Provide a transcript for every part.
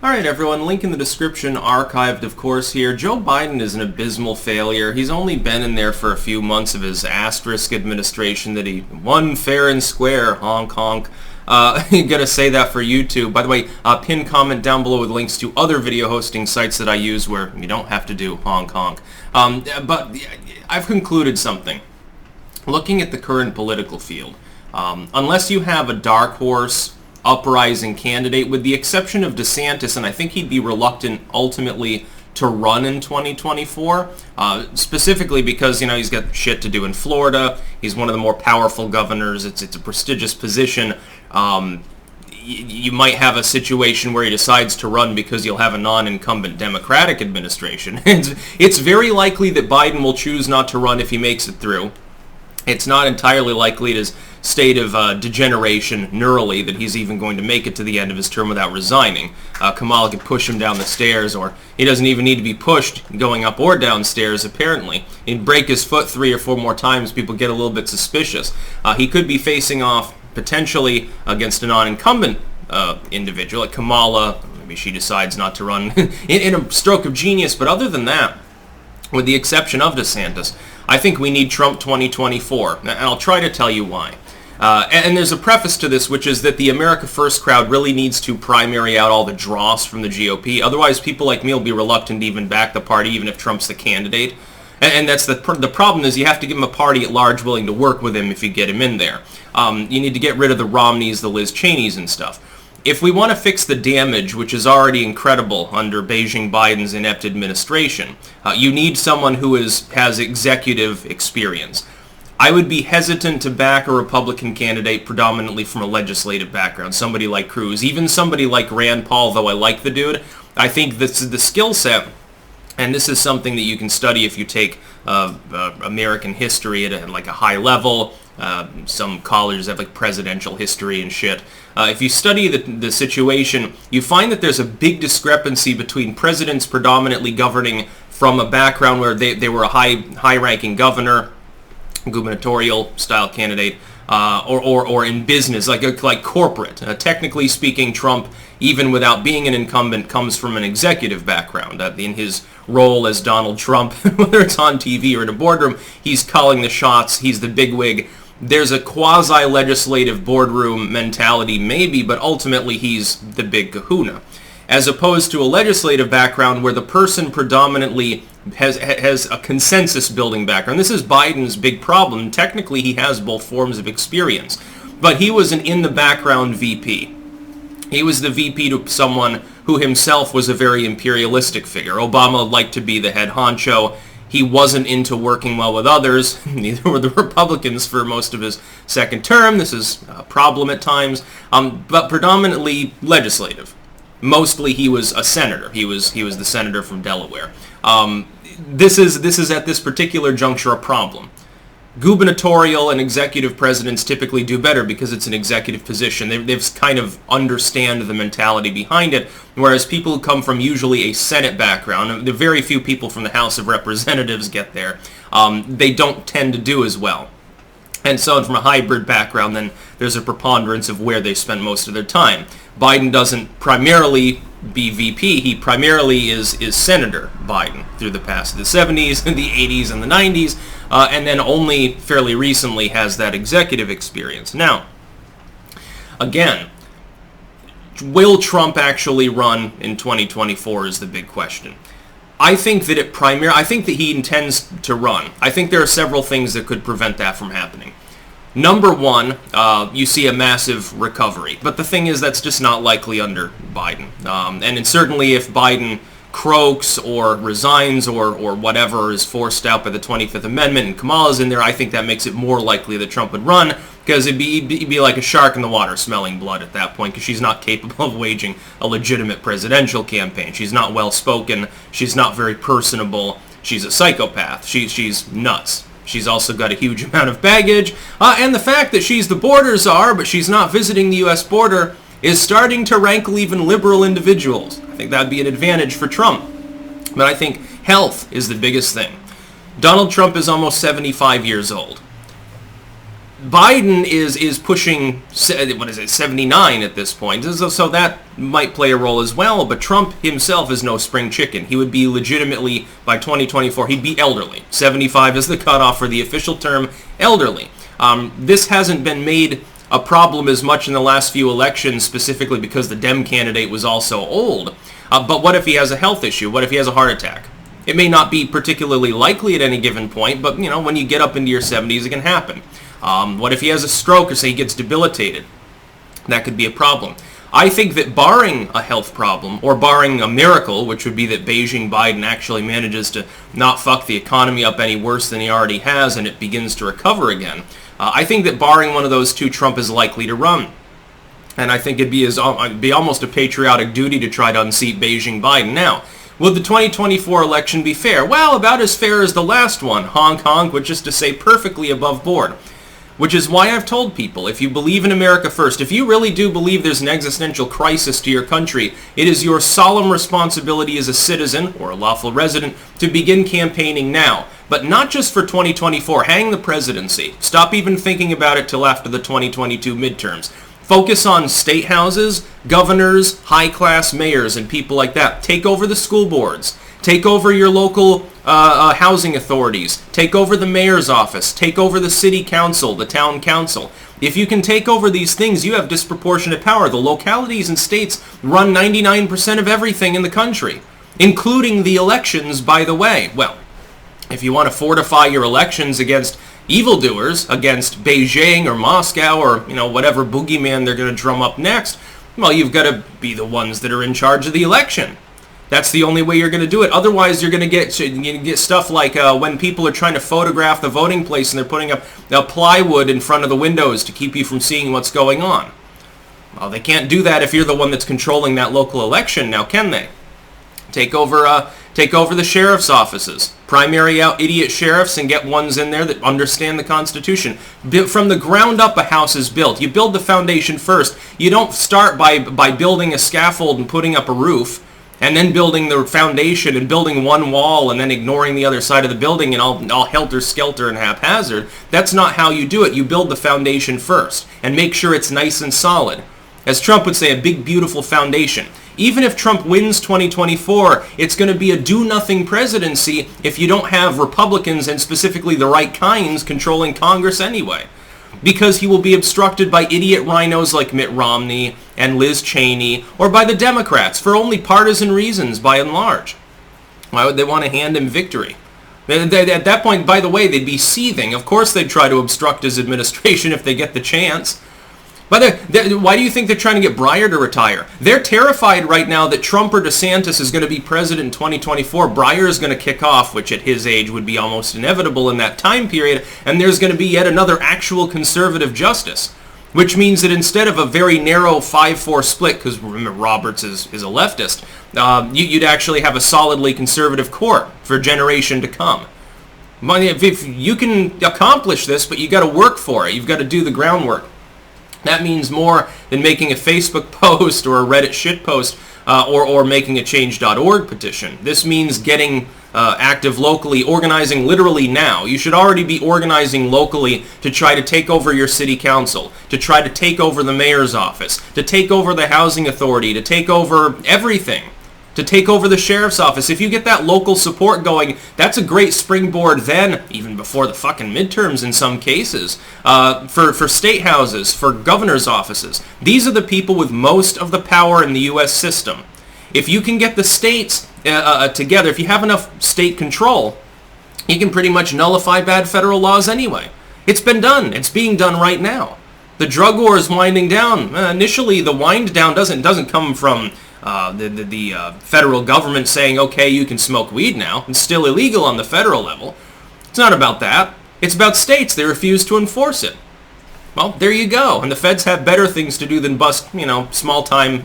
Alright everyone, link in the description, archived of course here. Joe Biden is an abysmal failure. He's only been in there for a few months of his asterisk administration that he won fair and square, honk honk. Gonna say that for YouTube. By the way, pin comment down below with links to other video hosting sites that I use where you don't have to do honk honk. But I've concluded something. Looking at the current political field, unless you have a dark horse uprising candidate, with the exception of DeSantis, and I think he'd be reluctant ultimately to run in 2024, specifically because, you know, he's got shit to do in Florida. He's one of the more powerful governors. It's a prestigious position. You might have a situation where he decides to run because you'll have a non-incumbent Democratic administration. It's very likely that Biden will choose not to run if he makes it through. It's not entirely likely at his state of degeneration neurally that he's even going to make it to the end of his term without resigning. Kamala could push him down the stairs, or he doesn't even need to be pushed going up or downstairs, apparently. He'd break his foot 3 or 4 more times, people get a little bit suspicious. He could be facing off potentially against a non-incumbent individual, like Kamala. Maybe she decides not to run in a stroke of genius, but other than that, with the exception of DeSantis, I think we need Trump 2024, and I'll try to tell you why. And there's a preface to this, which is that the America First crowd really needs to primary out all the dross from the GOP. Otherwise, people like me will be reluctant to even back the party, even if Trump's the candidate. And that's the problem is you have to give him a party at large willing to work with him if you get him in there. You need to get rid of the Romneys, the Liz Cheneys and stuff. If we want to fix the damage, which is already incredible under Beijing Biden's inept administration, you need someone who has executive experience. I would be hesitant to back a Republican candidate predominantly from a legislative background, somebody like Cruz, even somebody like Rand Paul, though I like the dude. I think this is the skill set, and this is something that you can study if you take American history at like a high level. Some colleges have like presidential history and shit. If you study the situation, you find that there's a big discrepancy between presidents predominantly governing from a background where they were a high-ranking governor, gubernatorial style candidate, or in business, like corporate. Technically speaking, Trump, even without being an incumbent, comes from an executive background. In his role as Donald Trump, whether it's on TV or in a boardroom, he's calling the shots, he's the bigwig. There's a quasi-legislative boardroom mentality, maybe, but ultimately he's the big kahuna. As opposed to a legislative background where the person predominantly has a consensus-building background. This is Biden's big problem. Technically, he has both forms of experience, but he was an in-the-background VP. He was the VP to someone who himself was a very imperialistic figure. Obama liked to be the head honcho. He wasn't into working well with others. Neither were the Republicans for most of his second term. This is a problem at times, but predominantly legislative. Mostly he was a senator. He was the senator from Delaware. This is at this particular juncture a problem. Gubernatorial and executive presidents typically do better because it's an executive position. They've kind of understand the mentality behind it, whereas people who come from usually a Senate background, the very few people from the House of Representatives get there, they don't tend to do as well. And so from a hybrid background, then there's a preponderance of where they spend most of their time. Biden doesn't primarily be VP, he primarily is Senator Biden through the past, the 70s, and the 80s, and the 90s, and then only fairly recently has that executive experience. Now, again, will Trump actually run in 2024 is the big question. I think that I think that he intends to run. I think there are several things that could prevent that from happening. Number one, you see a massive recovery. But the thing is, that's just not likely under Biden. And certainly if Biden croaks or resigns or whatever is forced out by the 25th Amendment and Kamala's in there, I think that makes it more likely that Trump would run, because he'd be like a shark in the water smelling blood at that point, because she's not capable of waging a legitimate presidential campaign. She's not well-spoken. She's not very personable. She's a psychopath. She's nuts. She's also got a huge amount of baggage, and the fact that she's the border czar, but she's not visiting the U.S. border, is starting to rankle even liberal individuals. I think that'd be an advantage for Trump. But I think health is the biggest thing. Donald Trump is almost 75 years old. Biden is pushing, what is it, 79 at this point, so that might play a role as well, but Trump himself is no spring chicken. He would be legitimately, by 2024, he'd be elderly. 75 is the cutoff for the official term, elderly. This hasn't been made a problem as much in the last few elections, specifically because the Dem candidate was also old. But what if he has a health issue? What if he has a heart attack? It may not be particularly likely at any given point, but when you get up into your 70s, it can happen. What if he has a stroke or say he gets debilitated? That could be a problem. I think that barring a health problem, or barring a miracle, which would be that Beijing Biden actually manages to not fuck the economy up any worse than he already has and it begins to recover again, I think that barring one of those two, Trump is likely to run. And I think it'd be almost a patriotic duty to try to unseat Beijing Biden. Now, would the 2024 election be fair? Well, about as fair as the last one. Honk honk, which is to say perfectly above board. Which is why I've told people, if you believe in America first, if you really do believe there's an existential crisis to your country, it is your solemn responsibility as a citizen, or a lawful resident, to begin campaigning now. But not just for 2024. Hang the presidency. Stop even thinking about it till after the 2022 midterms. Focus on state houses, governors, high-class mayors, and people like that. Take over the school boards. Take over your local housing authorities. Take over the mayor's office. Take over the city council, the town council. If you can take over these things, you have disproportionate power. The localities and states run 99% of everything in the country, including the elections, by the way. Well, if you want to fortify your elections against evildoers, against Beijing or Moscow or, whatever boogeyman they're going to drum up next, well, you've got to be the ones that are in charge of the election. That's the only way you're going to do it. Otherwise, you're going to get stuff like when people are trying to photograph the voting place and they're putting up plywood in front of the windows to keep you from seeing what's going on. Well, they can't do that if you're the one that's controlling that local election, now can they? Take over the sheriff's offices. Primary out idiot sheriffs and get ones in there that understand the Constitution. From the ground up, a house is built. You build the foundation first. You don't start by building a scaffold and putting up a roof, and then building the foundation and building one wall and then ignoring the other side of the building and all helter-skelter and haphazard. That's not how you do it. You build the foundation first and make sure it's nice and solid. As Trump would say, a big, beautiful foundation. Even if Trump wins 2024, it's going to be a do-nothing presidency if you don't have Republicans, and specifically the right kinds, controlling Congress anyway. Because he will be obstructed by idiot rhinos like Mitt Romney and Liz Cheney, or by the Democrats, for only partisan reasons by and large. Why would they want to hand him victory? At that point, by the way, they'd be seething. Of course they'd try to obstruct his administration if they get the chance. But why do you think they're trying to get Breyer to retire? They're terrified right now that Trump or DeSantis is going to be president in 2024. Breyer is going to kick off, which at his age would be almost inevitable in that time period, and there's going to be yet another actual conservative justice, which means that instead of a very narrow 5-4 split, because remember Roberts is a leftist, you'd actually have a solidly conservative court for a generation to come. If you can accomplish this, but you got to work for it. You've got to do the groundwork. That means more than making a Facebook post or a Reddit shitpost or making a change.org petition. This means getting active locally, organizing literally now. You should already be organizing locally to try to take over your city council, to try to take over the mayor's office, to take over the housing authority, to take over everything, to take over the sheriff's office. If you get that local support going, that's a great springboard then, even before the fucking midterms in some cases, for state houses, for governor's offices. These are the people with most of the power in the U.S. system. If you can get the states together, if you have enough state control, you can pretty much nullify bad federal laws anyway. It's been done. It's being done right now. The drug war is winding down. Initially, the wind down doesn't come from the federal government saying, okay, you can smoke weed now. It's still illegal on the federal level. It's not about that. It's about states. They refuse to enforce it. Well, there you go. And the feds have better things to do than bust, small-time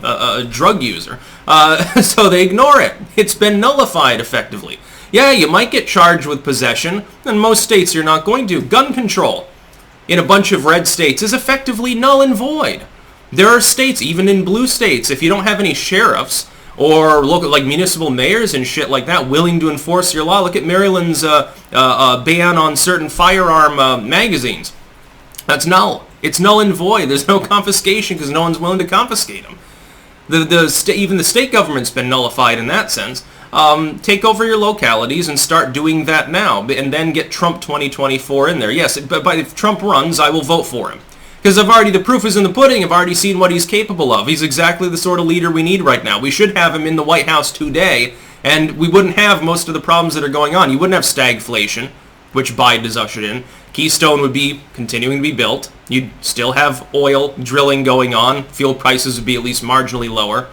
drug user. So they ignore it. It's been nullified effectively. Yeah, you might get charged with possession. In most states, you're not going to. Gun control in a bunch of red states is effectively null and void. There are states, even in blue states, if you don't have any sheriffs or local, like municipal mayors and shit like that willing to enforce your law. Look at Maryland's ban on certain firearm magazines. That's null. It's null and void. There's no confiscation because no one's willing to confiscate them. Even the state government's been nullified in that sense. Take over your localities and start doing that now, and then get Trump 2024 in there. Yes, but if Trump runs, I will vote for him. Because the proof is in the pudding. I've already seen what he's capable of. He's exactly the sort of leader we need right now. We should have him in the White House today, and we wouldn't have most of the problems that are going on. You wouldn't have stagflation, which Biden has ushered in. Keystone would be continuing to be built. You'd still have oil drilling going on. Fuel prices would be at least marginally lower.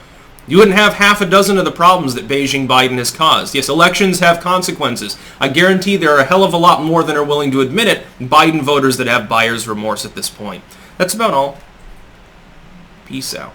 You wouldn't have half a dozen of the problems that Beijing Biden has caused. Yes, elections have consequences. I guarantee there are a hell of a lot more than are willing to admit it, Biden voters that have buyer's remorse at this point. That's about all. Peace out.